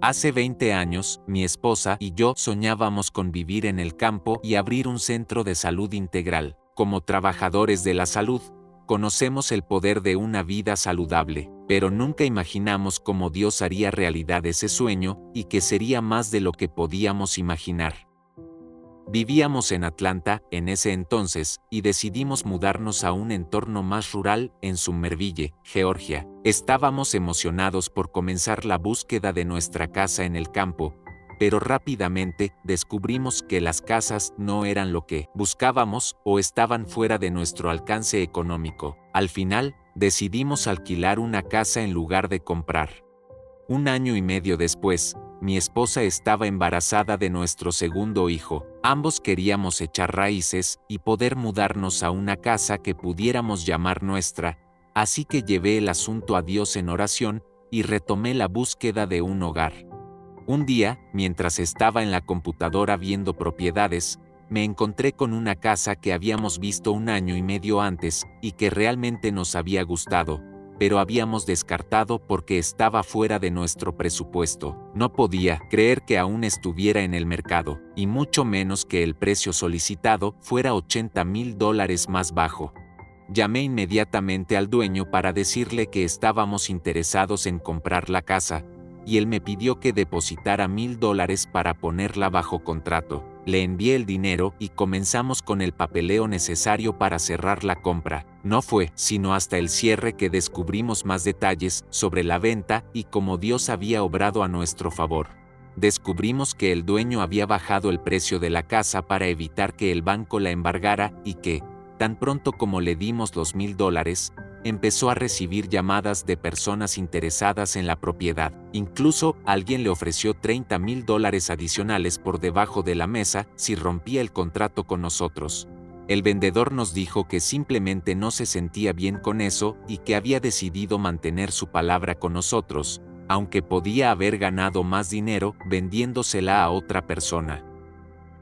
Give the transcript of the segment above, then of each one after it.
Hace 20 años, mi esposa y yo soñábamos con vivir en el campo y abrir un centro de salud integral. Como trabajadores de la salud, conocemos el poder de una vida saludable, pero nunca imaginamos cómo Dios haría realidad ese sueño y que sería más de lo que podíamos imaginar. Vivíamos en Atlanta en ese entonces y decidimos mudarnos a un entorno más rural en Summerville, Georgia. Estábamos emocionados por comenzar la búsqueda de nuestra casa en el campo, pero rápidamente descubrimos que las casas no eran lo que buscábamos o estaban fuera de nuestro alcance económico. Al final, decidimos alquilar una casa en lugar de comprar. 1 año y medio después, mi esposa estaba embarazada de nuestro segundo hijo. Ambos queríamos echar raíces y poder mudarnos a una casa que pudiéramos llamar nuestra, así que llevé el asunto a Dios en oración y retomé la búsqueda de un hogar. Un día, mientras estaba en la computadora viendo propiedades, me encontré con una casa que habíamos visto 1 año y medio antes y que realmente nos había gustado, pero habíamos descartado porque estaba fuera de nuestro presupuesto. No podía creer que aún estuviera en el mercado, y mucho menos que el precio solicitado fuera $80,000 más bajo. Llamé inmediatamente al dueño para decirle que estábamos interesados en comprar la casa, y él me pidió que depositara $1,000 para ponerla bajo contrato. Le envié el dinero y comenzamos con el papeleo necesario para cerrar la compra. No fue sino hasta el cierre que descubrimos más detalles sobre la venta y cómo Dios había obrado a nuestro favor. Descubrimos que el dueño había bajado el precio de la casa para evitar que el banco la embargara y que, tan pronto como le dimos los $1,000, empezó a recibir llamadas de personas interesadas en la propiedad. Incluso alguien le ofreció $30,000 adicionales por debajo de la mesa si rompía el contrato con nosotros. El vendedor nos dijo que simplemente no se sentía bien con eso y que había decidido mantener su palabra con nosotros, aunque podía haber ganado más dinero vendiéndosela a otra persona.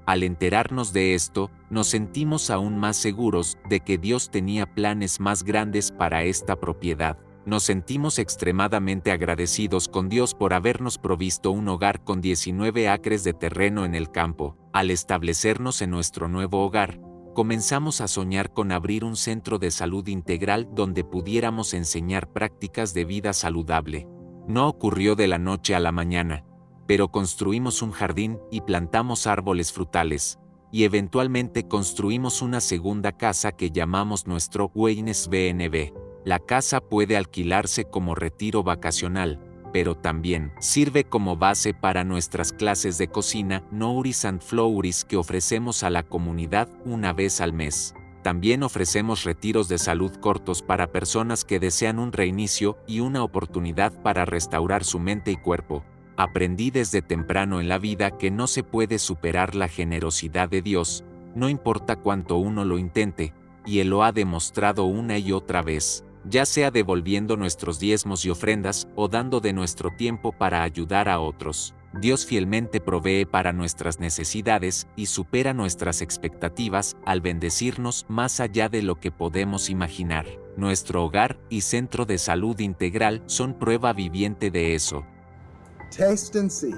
Al enterarnos de esto, nos sentimos aún más seguros de que Dios tenía planes más grandes para esta propiedad. Nos sentimos extremadamente agradecidos con Dios por habernos provisto un hogar con 19 acres de terreno en el campo. Al establecernos en nuestro nuevo hogar, comenzamos a soñar con abrir un centro de salud integral donde pudiéramos enseñar prácticas de vida saludable. No ocurrió de la noche a la mañana, pero construimos un jardín y plantamos árboles frutales, y eventualmente construimos una segunda casa que llamamos nuestro Wellness BNB. La casa puede alquilarse como retiro vacacional, pero también sirve como base para nuestras clases de cocina Nouris and Flourish que ofrecemos a la comunidad una vez al mes. También ofrecemos retiros de salud cortos para personas que desean un reinicio y una oportunidad para restaurar su mente y cuerpo. Aprendí desde temprano en la vida que no se puede superar la generosidad de Dios, no importa cuánto uno lo intente, y Él lo ha demostrado una y otra vez, ya sea devolviendo nuestros diezmos y ofrendas o dando de nuestro tiempo para ayudar a otros. Dios fielmente provee para nuestras necesidades y supera nuestras expectativas al bendecirnos más allá de lo que podemos imaginar. Nuestro hogar y centro de salud integral son prueba viviente de eso. Taste and see